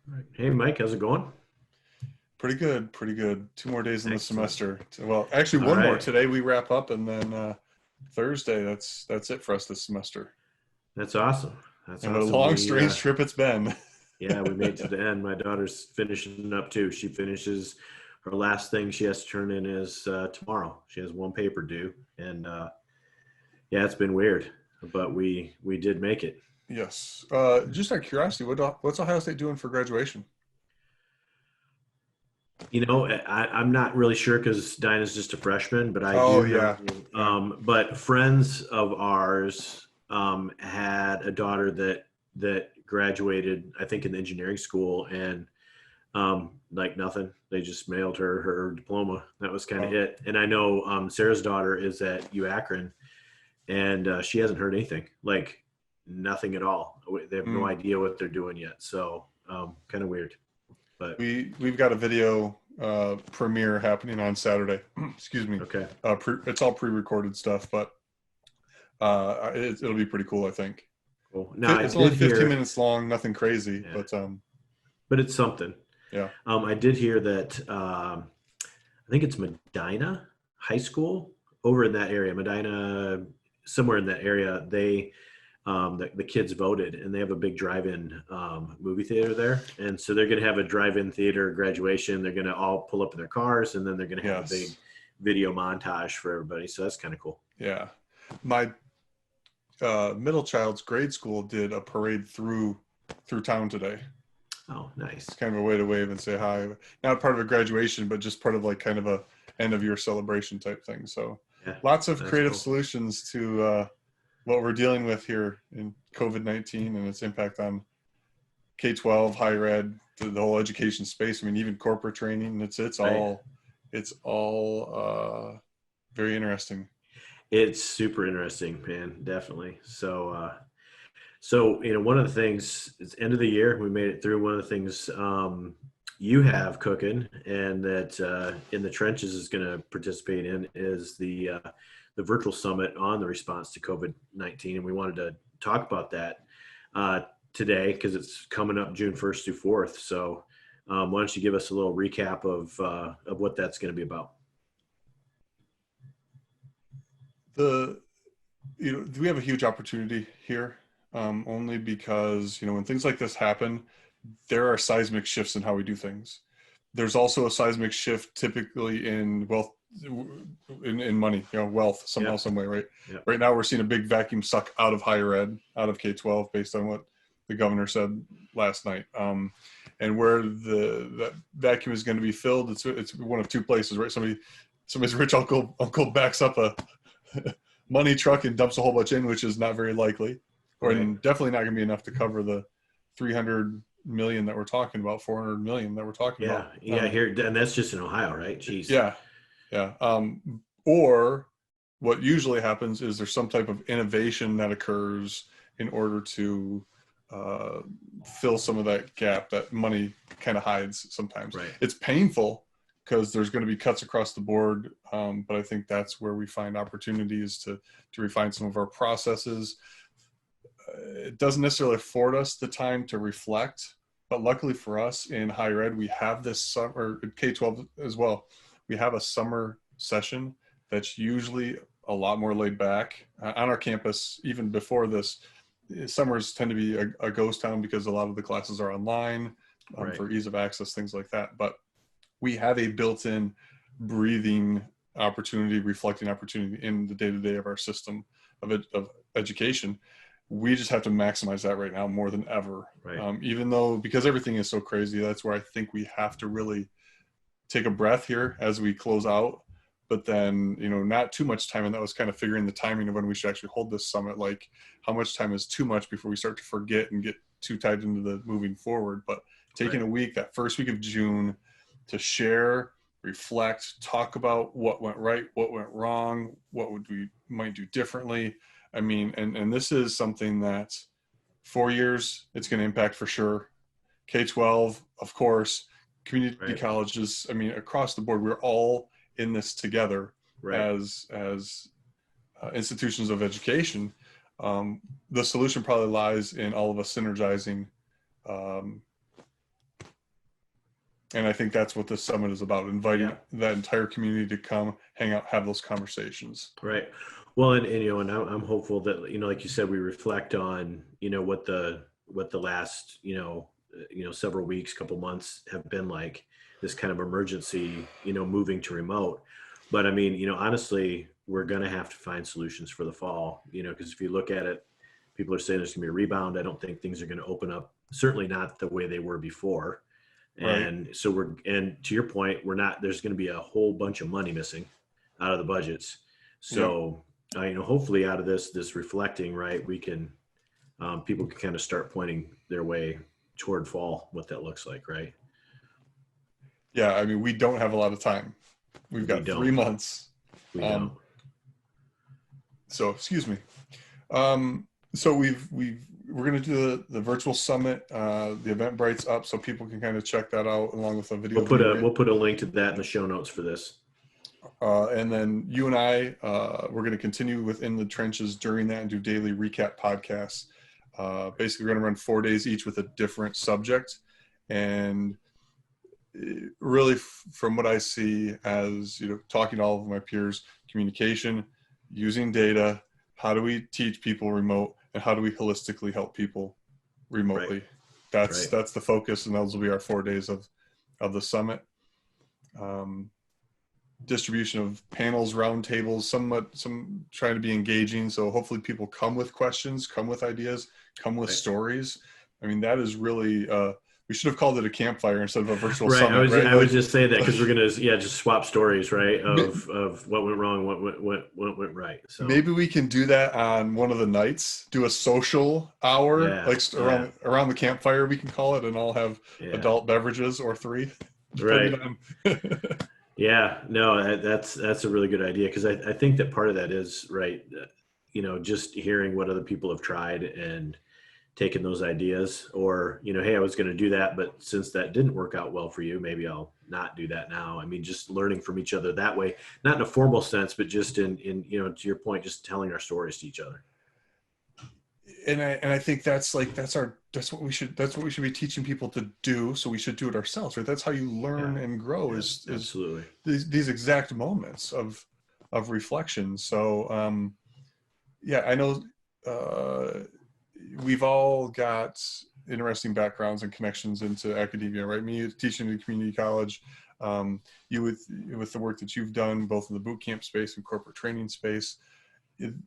Right. Hey, Mike, how's it going? Pretty good, pretty good. 2 more days in the Excellent. semester. Well, actually, All one more. right. Today we wrap up, and then Thursday. That's it for us this semester. That's awesome. That's And what a awesome. long, strange trip it's been. Yeah, we made it to the end. My daughter's finishing up too. She finishes her last thing she has to turn in is tomorrow. She has one paper due, and yeah, it's been weird, but we did make it. Yes. Just out of curiosity, what's Ohio State doing for graduation? I'm not really sure because Dinah's just a freshman, but I Oh do know. yeah, yeah. But friends of ours had a daughter that graduated, I think, in engineering school, and like nothing. They just mailed her diploma. That was kind of Oh, it. And I know Sarah's daughter is at UAkron, and she hasn't heard anything, like nothing at all. They have no mm. idea what they're doing yet. So kind of weird. But We've got a video premiere happening on Saturday. Excuse me. okay, It's all pre-recorded stuff, but it'll be pretty cool, I think. cool. Now I It's only did 15 hear, minutes long, nothing crazy, yeah, but but it's something. yeah. I did hear that I think it's Medina High School over in that area, Medina, somewhere in that area. The kids voted, and they have a big drive-in movie theater there, and so they're going to have a drive-in theater graduation. They're going to all pull up in their cars, and then they're going to have a big Yes. video montage for everybody. So that's kind of cool. Yeah. My middle child's grade school did a parade through town today. Oh, nice. It's kind of a way to wave and say hi. Not part of a graduation, but just part of like kind of a end of year celebration type thing. So Yeah, lots of that's creative cool. solutions to what we're dealing with here in COVID-19 and its impact on K-12, higher ed, the whole education space. I mean, even corporate training. Right. It's all very interesting. It's super interesting, man. Definitely. So one of the things, it's end of the year. We made it through. One of the things you have cooking and that in the trenches is going to participate in is the virtual summit on the response to COVID-19, and we wanted to talk about that uh, today because it's coming up June 1st through 4th. So why don't you give us a little recap of what that's going to be about? The we have a huge opportunity here, only because when things like this happen, there are seismic shifts in how we do things. There's also a seismic shift typically in wealth, in money, wealth somehow, Yep. some way, right? Yep. Right now, we're seeing a big vacuum suck out of higher ed, out of K-12, based on what the governor said last night. And where the that vacuum is going to be filled, it's one of two places, right? Somebody's rich uncle backs up a money truck and dumps a whole bunch in, which is not very likely, or Right. and definitely not going to be enough to cover the 300 million that we're talking about, 400 million that we're talking Yeah. about. Yeah. Here, and that's just in Ohio, right? Jeez. Yeah, yeah. Or what usually happens is there's some type of innovation that occurs in order to uh, fill some of that gap that money kind of hides sometimes. Right. It's painful because there's going to be cuts across the board, but I think that's where we find opportunities to refine some of our processes. It doesn't necessarily afford us the time to reflect, but luckily for us in higher ed, we have this summer, K-12 as well, we have a summer session that's usually a lot more laid back on our campus. Even before this, summers tend to be a ghost town because a lot of the classes are online, Right. for ease of access, things like that. But we have a built-in breathing opportunity, reflecting opportunity in the day-to-day of our system of education. We just have to maximize that right now more than ever. Right. Even though, because everything is so crazy, that's where I think we have to really take a breath here as we close out. But then, not too much time. And that was kind of figuring the timing of when we should actually hold this summit. Like, how much time is too much before we start to forget and get too tied into the moving forward. But taking Right. a week, that first week of June, to share, reflect, talk about what went right, what went wrong, what would we might do differently. I mean, and this is something that 4 years it's going to impact for sure. K-12, of course, community Right. colleges. I mean, across the board, we're all in this together Right. as institutions of education. The solution probably lies in all of us synergizing um, And I think that's what this summit is about, inviting Yeah. that entire community to come, hang out, have those conversations. Right. Well, and you know, and I'm hopeful that, you know, like you said, we reflect on, you know, what the last, several weeks, couple months have been like, this kind of emergency, you know, moving to remote. But I mean, you know, honestly, we're going to have to find solutions for the fall, you know, because if you look at it, people are saying there's going to be a rebound. I don't think things are going to open up, certainly not the way they were before. Right. And so and to your point, there's going to be a whole bunch of money missing out of the budgets. Yep. So, you know, hopefully out of this reflecting, right, we can, people can kind of start pointing their way toward fall, what that looks like, right? Yeah. I mean, we don't have a lot of time. We've We got 3 don't, months. we don't. So, excuse me. So we're going to do the virtual summit. The Eventbrite's up, so people can kind of check that out along with a video. We'll put a link to that in the show notes for this. And then you and I, we're going to continue within the trenches during that and do daily recap podcasts. Basically, we're going to run 4 days each with a different subject. And really, from what I see as, you know, talking to all of my peers, communication, using data, how do we teach people remote, and how do we holistically help people remotely? Right. That's the focus, and those will be our 4 days of the summit. Distribution of panels, roundtables, some trying to be engaging. So hopefully people come with questions, come with ideas, come with stories. I mean, that is really, we should have called it a campfire instead of a virtual summit. I was just saying that because we're going to, just swap stories, right? Of what went wrong, what went right. So maybe we can do that on one of the nights, do a social hour, around the campfire, we can call it, and all have adult beverages or 3. Right. Yeah, no, that's a really good idea, because I think that part of that is right. You know, just hearing what other people have tried and taking those ideas, or, you know, hey, I was going to do that, but since that didn't work out well for you, maybe I'll not do that now. I mean, just learning from each other that way, not in a formal sense, but just in, you know, to your point, just telling our stories to each other. And I think that's what we should be teaching people to do. So we should do it ourselves, right? That's how you learn and grow, is absolutely these exact moments of reflection. So I know we've all got interesting backgrounds and connections into academia, right? Me teaching in community college, you with the work that you've done both in the boot camp space and corporate training space.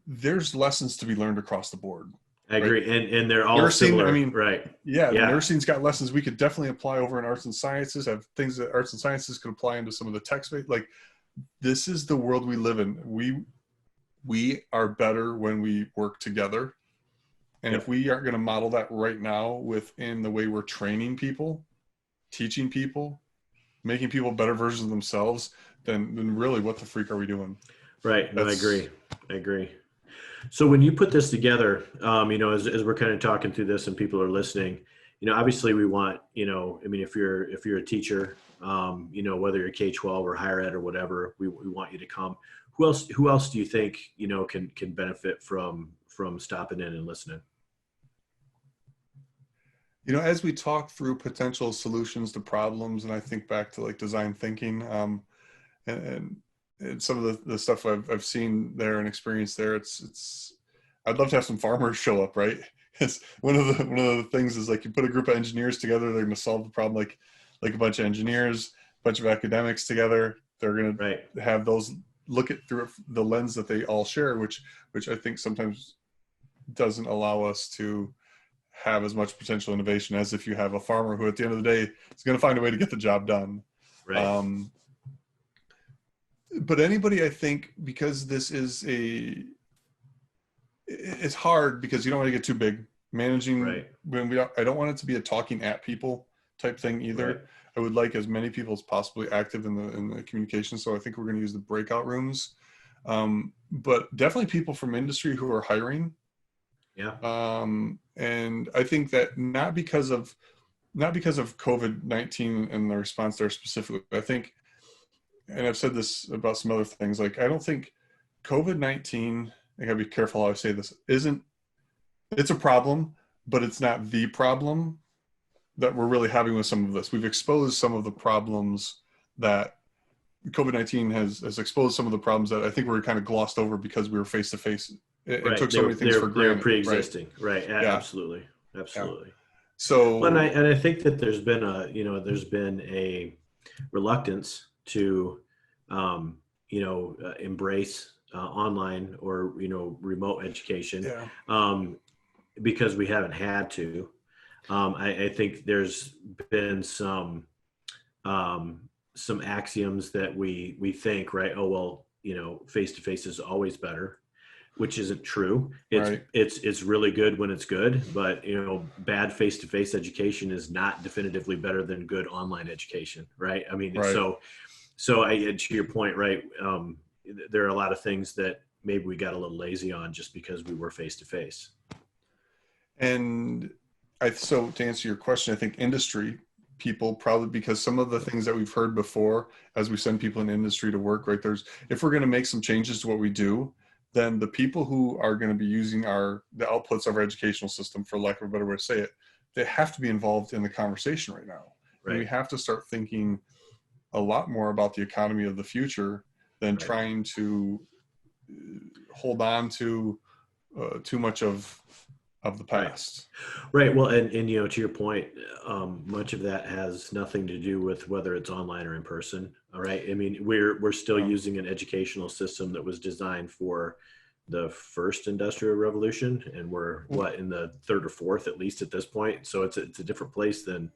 There's lessons to be learned across the board. I agree. Right? And they're all nursing, similar. I mean, right. Yeah, nursing's got lessons we could definitely apply over in arts and sciences, have things that arts and sciences could apply into some of the tech space. Like, this is the world we live in. We are better when we work together. And if we aren't going to model that right now within the way we're training people, teaching people, making people better versions of themselves, then really what the freak are we doing? Right. No, I agree. So when you put this together, you know, as we're kind of talking through this and people are listening, you know, obviously we want, you know, I mean, if you're a teacher, you know, whether you're K-12 or higher ed or whatever, we want you to come. Who else do you think, you know, can benefit from stopping in and listening? You know, as we talk through potential solutions to problems, and I think back to like design thinking, and some of the stuff I've seen there and experienced there, I'd love to have some farmers show up, right? It's one of the things is, like, you put a group of engineers together, they're going to solve the problem, like a bunch of engineers, a bunch of academics together. They're going to have those look at through the lens that they all share, which I think sometimes doesn't allow us to have as much potential innovation as if you have a farmer who at the end of the day is going to find a way to get the job done. Right. But anybody, I think, because this is it's hard because you don't want to get too big managing. Right. I don't want it to be a talking at people type thing either. Right. I would like as many people as possibly active in the communication. So I think we're going to use the breakout rooms, but definitely people from industry who are hiring. Yeah. And I think that not because of COVID-19 and the response there specifically, I think, and I've said this about some other things, like, I don't think COVID-19, I gotta be careful how I say this, it's a problem, but it's not the problem. that we're really having with some of this. We've exposed some of the problems that COVID-19 has exposed, some of the problems that I think were kind of glossed over because we were face to face. It took so many things for granted. They're pre-existing, right? Yeah. Absolutely. Yeah. So, well, and I think that there's been a reluctance to, embrace online or remote education, because we haven't had to. I think there's been some axioms that we think, right? Oh, well, face to face is always better, which isn't true. It's really good when it's good, but bad face to face education is not definitively better than good online education, right? I mean, so to your point, right? There are a lot of things that maybe we got a little lazy on just because we were face to face. And so to answer your question, I think industry people, probably because some of the things that we've heard before as we send people in industry to work, right, if we're going to make some changes to what we do, then the people who are going to be using the outputs of our educational system, for lack of a better way to say it, they have to be involved in the conversation right now. Right. And we have to start thinking a lot more about the economy of the future than trying to hold on to too much of the past. Right. Well, and to your point, much of that has nothing to do with whether it's online or in person. All right. I mean, we're still using an educational system that was designed for the first industrial revolution, and we're in the third or fourth, at least at this point. So it's a different place than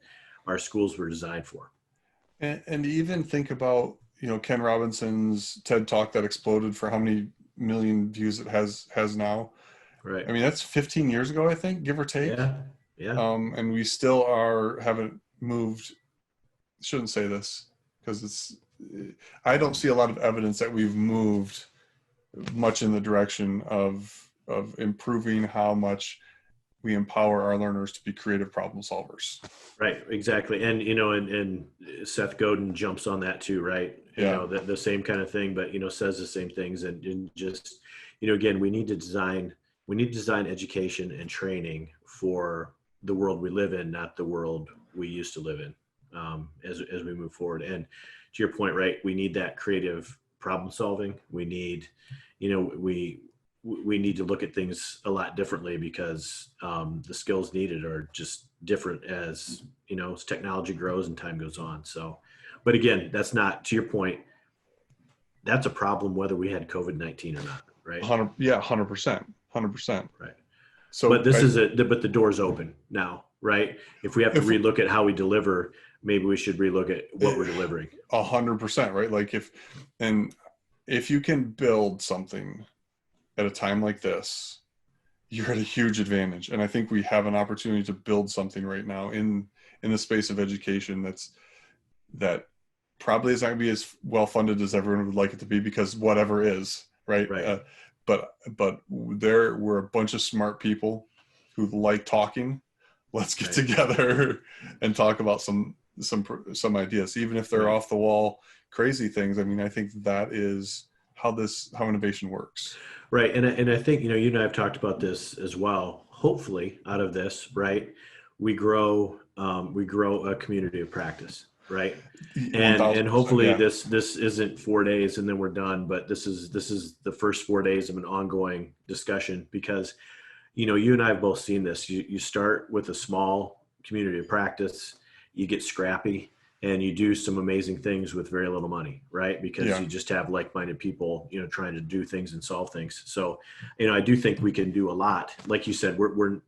our schools were designed for. And even think about, Ken Robinson's TED Talk that exploded for how many million views it has now. Right. I mean, that's 15 years ago, I think, give or take. Yeah. And we still haven't moved. Shouldn't say this because I don't see a lot of evidence that we've moved much in the direction of improving how much we empower our learners to be creative problem solvers. Right. Exactly. And, and Seth Godin jumps on that too, right? Yeah. The same kind of thing, but, says the same things and just, again, we need to design education and training for the world we live in, not the world we used to live in, as we move forward. And to your point, right, we need that creative problem solving. We need, we need to look at things a lot differently because the skills needed are just different as technology grows and time goes on. So, but again, that's not, to your point, that's a problem whether we had COVID-19 or not, right? 100%. Right. So, but but the door's open now, right? If we have to relook at how we deliver, maybe we should relook at what we're delivering. 100%, right? Like if you can build something at a time like this, you're at a huge advantage. And I think we have an opportunity to build something right now in the space of education that probably is not going to be as well funded as everyone would like it to be, because whatever is, right? But there were a bunch of smart people who like talking. Let's get together and talk about some ideas, even if they're off the wall, crazy things. I mean, I think that is how innovation works. Right. And I think, you and I have talked about this as well. Hopefully out of this, right, we grow a community of practice. Right. And hopefully this isn't 4 days and then we're done, but this is the first 4 days of an ongoing discussion, because, you and I have both seen this. You start with a small community of practice, you get scrappy and you do some amazing things with very little money, right? Because you just have like-minded people, trying to do things and solve things. So, I do think we can do a lot. Like you said, we're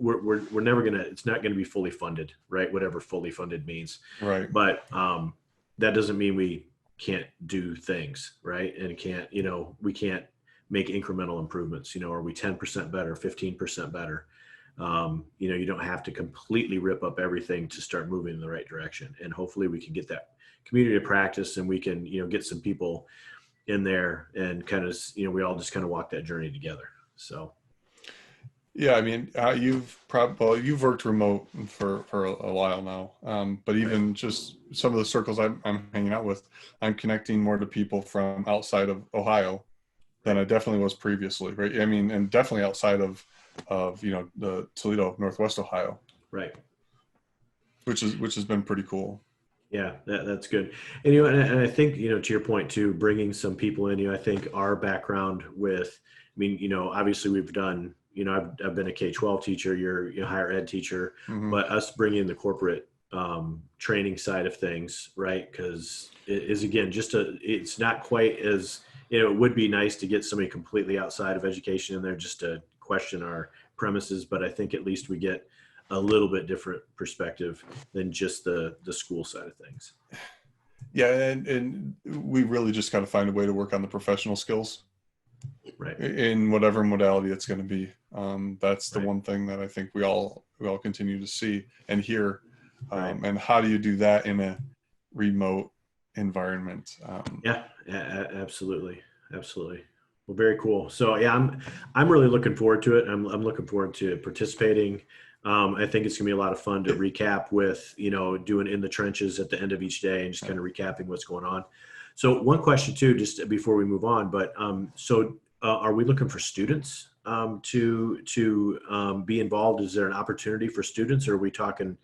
never it's not gonna be fully funded, right? Whatever fully funded means, right? But that doesn't mean we can't do things, right? And we can't make incremental improvements. Are we 10% better, 15% better? You don't have to completely rip up everything to start moving in the right direction. And hopefully we can get that community of practice and we can, get some people in there and kind of, we all just kind of walk that journey together. So. Yeah, I mean, you've worked remote for a while now, but even just some of the circles I'm hanging out with, I'm connecting more to people from outside of Ohio than I definitely was previously, right? I mean, and definitely outside of the Toledo, Northwest Ohio. Right. which has been pretty cool. Yeah, that's good. And and I think, to your point too, bringing some people in, I think our background with, I mean, obviously we've done, I've been a K-12 teacher, you're a higher ed teacher, Mm-hmm. but us bringing the corporate training side of things, right? Because it is, again, it's not quite as, it would be nice to get somebody completely outside of education in there just to question our premises, but I think at least we get a little bit different perspective than just the school side of things. Yeah, and we really just got to find a way to work on the professional skills Right. in whatever modality it's going to be. That's the Right. one thing that I think we all continue to see and hear. Right. And how do you do that in a remote environment? Yeah, absolutely. Absolutely. Well, very cool. So yeah, I'm really looking forward to it. I'm looking forward to participating. I think it's gonna be a lot of fun to recap with, doing in the trenches at the end of each day and just kind of recapping what's going on. So one question too, just before we move on, but are we looking for students to be involved? Is there an opportunity for students, or are we talking,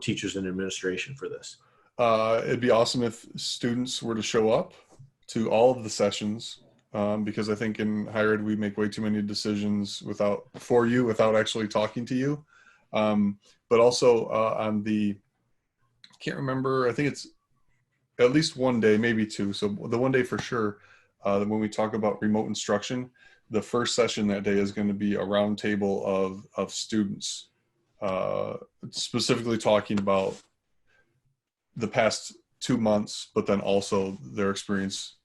teachers and administration for this? It'd be awesome if students were to show up to all of the sessions, because I think in higher ed we make way too many decisions without actually talking to you. But also on the, can't remember, I think it's at least one day, maybe two. So the one day for sure, when we talk about remote instruction, the first session that day is going to be a roundtable of students, specifically talking about the past 2 months, but then also their experience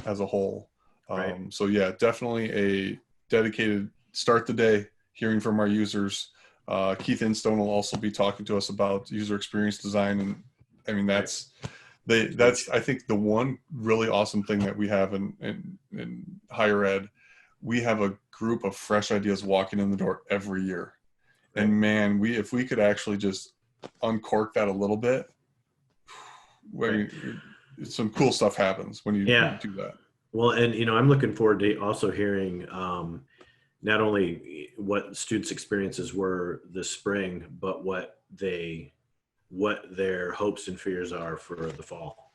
as a whole. Right. So yeah, definitely a dedicated start the day, hearing from our users. Keith Instone will also be talking to us about user experience design. And I mean, that's I think the one really awesome thing that we have in higher ed. We have a group of fresh ideas walking in the door every year. Right. And man, if we could actually just uncork that a little bit, I mean, some cool stuff happens when you do that. Well, and I'm looking forward to also hearing not only what students' experiences were this spring, but what their hopes and fears are for the fall,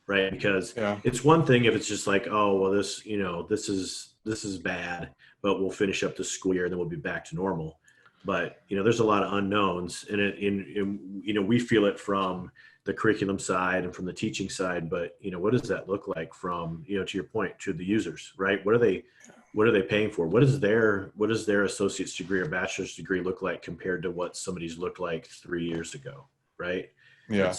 right? Because it's one thing if it's just like, oh, well, this is bad, but we'll finish up the school year and then we'll be back to normal. But there's a lot of unknowns, and we feel it from the curriculum side and from the teaching side. But what does that look like from to your point, to the users, right? What are they paying for? What does their associate's degree or bachelor's degree look like compared to what somebody's looked like 3 years ago, right? Yeah,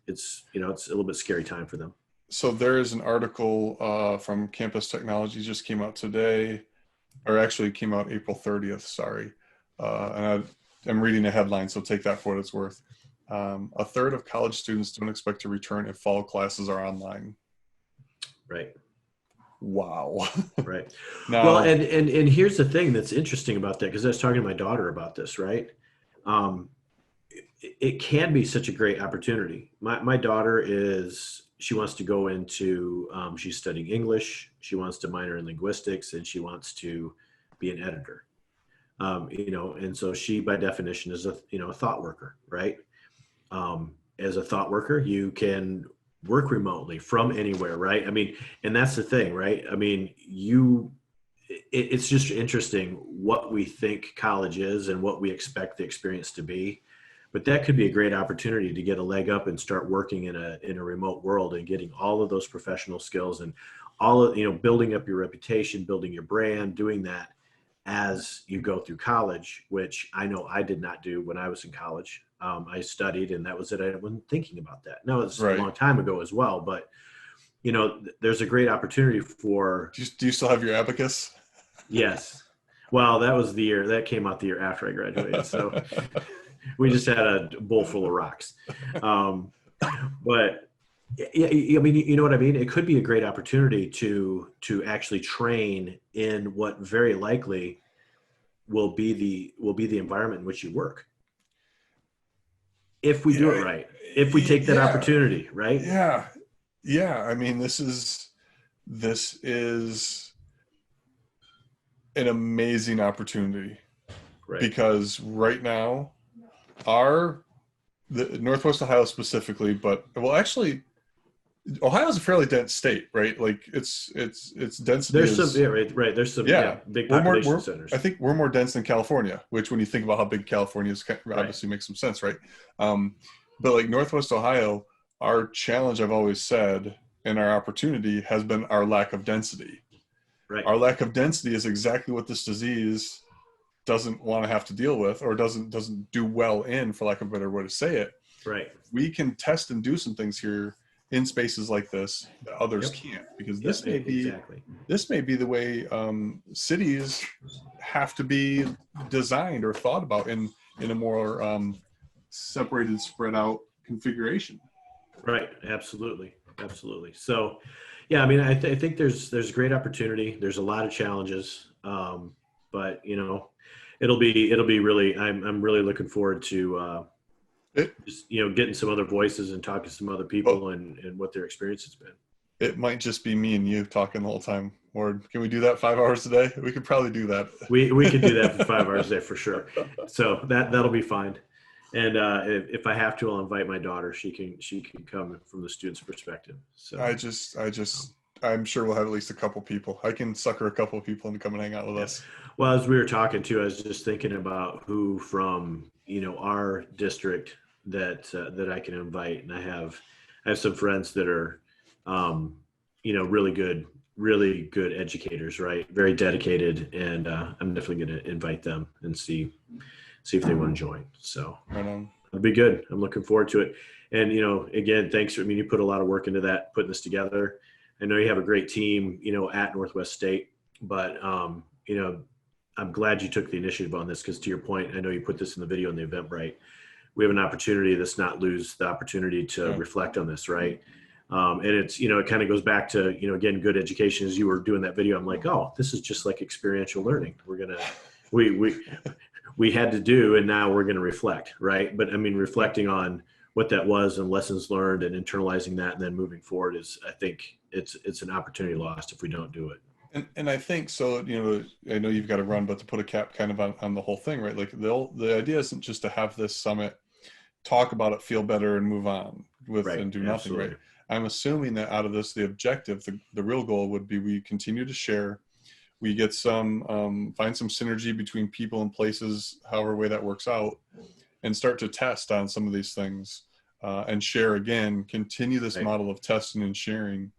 it's a little bit scary time for them. So there is an article from Campus Technology just came out today, or actually came out April 30th. Sorry. And I'm reading a headline, so take that for what it's worth. A third of college students don't expect to return if fall classes are online. Right. Wow. Right. Now, well, and here's the thing that's interesting about that, because I was talking to my daughter about this, right? It can be such a great opportunity. My daughter she wants to go into, she's studying English. She wants to minor in linguistics, and she wants to be an editor. And so she, by definition, is a thought worker, right? As a thought worker, you can work remotely from anywhere, right? I mean, and that's the thing, right? I mean, it's just interesting what we think college is and what we expect the experience to be. But that could be a great opportunity to get a leg up and start working in a remote world and getting all of those professional skills and all of, building up your reputation, building your brand, doing that as you go through college, which I know I did not do when I was in college. I studied, and that was it. I wasn't thinking about that. Now, it's a long time ago as well, but there's a great opportunity for. Do you still have your abacus? Yes. Well, that came out the year after I graduated. So we just had a bowl full of rocks. But I mean, you know what I mean? It could be a great opportunity to actually train in what very likely will be the environment in which you work. If we do it right, if we take that opportunity, right? Yeah. Yeah. I mean, this is an amazing opportunity, right? Because right now our the Northwest Ohio specifically, but well, actually, Ohio's a fairly dense state, right? Like its density There's some, is, yeah, right. There's some, yeah. big We're more, population centers. I think we're more dense than California, which when you think about how big California is, obviously makes some sense, right? But like Northwest Ohio, our challenge, I've always said, and our opportunity has been our lack of density. Right. Our lack of density is exactly what this disease doesn't want to have to deal with, or doesn't do well in, for lack of a better way to say it. Right. We can test and do some things here in spaces like this that others can't, because this may be the way cities have to be designed or thought about in a more separated, spread out configuration. Right. Absolutely. So, yeah, I mean, I think there's great opportunity. There's a lot of challenges, but it'll be really. I'm really looking forward to just getting some other voices and talking to some other people and what their experience has been. It might just be me and you talking the whole time. Ward, can we do that 5 hours a day? We could probably do that. We could do that for 5 hours a day for sure. So that'll be fine. And if I have to, I'll invite my daughter. She can come from the student's perspective. So I'm sure we'll have at least a couple people. I can sucker a couple of people into come and hang out with us. Well, as we were talking too, I was just thinking about who from our district that I can invite, and I have some friends that are really good educators, right? Very dedicated, and I'm definitely going to invite them and see if they want to join. So it'll be good. I'm looking forward to it. And again, thanks. You put a lot of work into that, putting this together. I know you have a great team, at Northwest State, but I'm glad you took the initiative on this, because to your point, I know you put this in the video in the Eventbrite. We have an opportunity. Let's not lose the opportunity to reflect on this, right? And it's, it kind of goes back to, again, good education. As you were doing that video, I'm like, oh, this is just like experiential learning. We had to do, and now we're going to reflect, right? But reflecting on what that was and lessons learned and internalizing that and then moving forward is, I think it's an opportunity lost if we don't do it. And I think so, I know you've got to run, but to put a cap kind of on the whole thing, right? Like the idea isn't just to have this summit, talk about it, feel better, and move on and do nothing, absolutely. Right? I'm assuming that out of this, the objective, the real goal would be we continue to share, we get some, find some synergy between people and places, however way that works out, and start to test on some of these things and share again, continue this model of testing and sharing,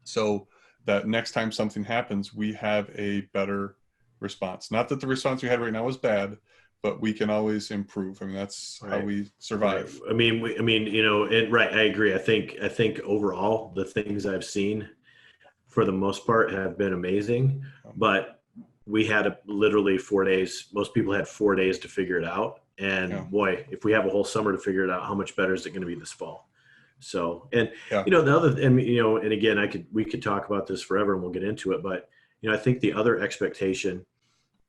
so that next time something happens, we have a better response. Not that the response we had right now is bad, but we can always improve. That's how we survive. Right. I agree. I think overall the things I've seen for the most part have been amazing, but we had literally 4 days. Most people had 4 days to figure it out. And boy, if we have a whole summer to figure it out, how much better is it going to be this fall? So, and the other, and again, we could talk about this forever and we'll get into it, but I think the other expectation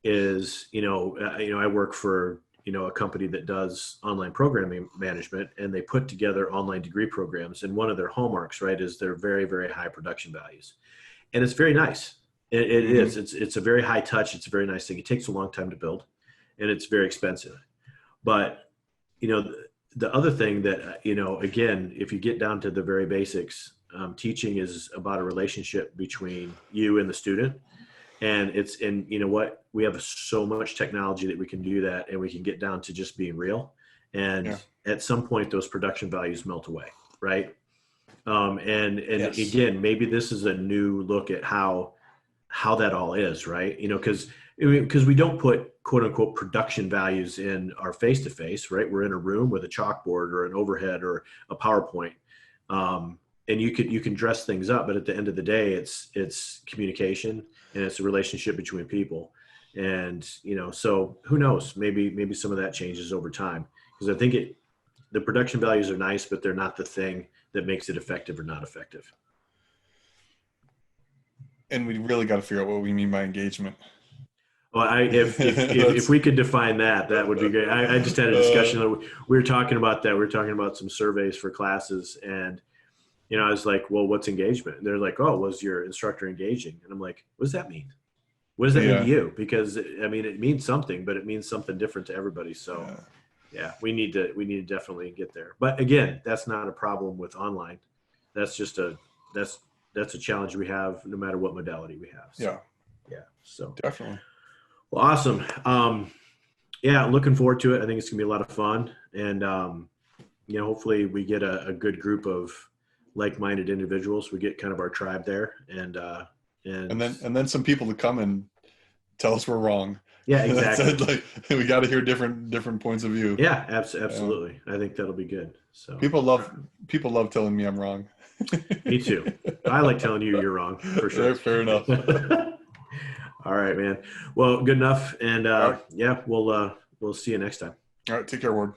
is, I work for, a company that does online programming management, and they put together online degree programs. And one of their hallmarks, right, is their very, very high production values. And it's very nice. It is. It's a very high touch. It's a very nice thing. It takes a long time to build, and it's very expensive. But, the other thing that, again, if you get down to the very basics, teaching is about a relationship between you and the student. And we have so much technology that we can do that, and we can get down to just being real. And at some point, those production values melt away, right? Again, maybe this is a new look at how that all is, right? Because we don't put quote unquote production values in our face-to-face, right? We're in a room with a chalkboard or an overhead or a PowerPoint. And you can dress things up, but at the end of the day, it's communication, and it's a relationship between people. And, so who knows, maybe some of that changes over time, because I think the production values are nice, but they're not the thing that makes it effective or not effective. And we really got to figure out what we mean by engagement. Well, if we could define that would be great. I just had a discussion. We were talking about that. We were talking about some surveys for classes, and I was like, well, what's engagement? And they're like, oh, was your instructor engaging? And I'm like, what does that mean? What does that mean to you? Because it means something, but it means something different to everybody. So Yeah, we need to definitely get there. But again, that's not a problem with online. That's just that's a challenge we have no matter what modality we have. So, yeah. So definitely. well, awesome. Yeah, looking forward to it. I think it's gonna be a lot of fun, and hopefully we get a good group of like-minded individuals. We get kind of our tribe there, and then some people to come and tell us we're wrong. Yeah, exactly. Like, we got to hear different points of view. Yeah, absolutely. I think that'll be good. So people love telling me I'm wrong. Me too. I like telling you you're wrong for sure. Fair enough. All right, man. Well, good enough. And right. yeah, we'll see you next time. All right. Take care, Ward.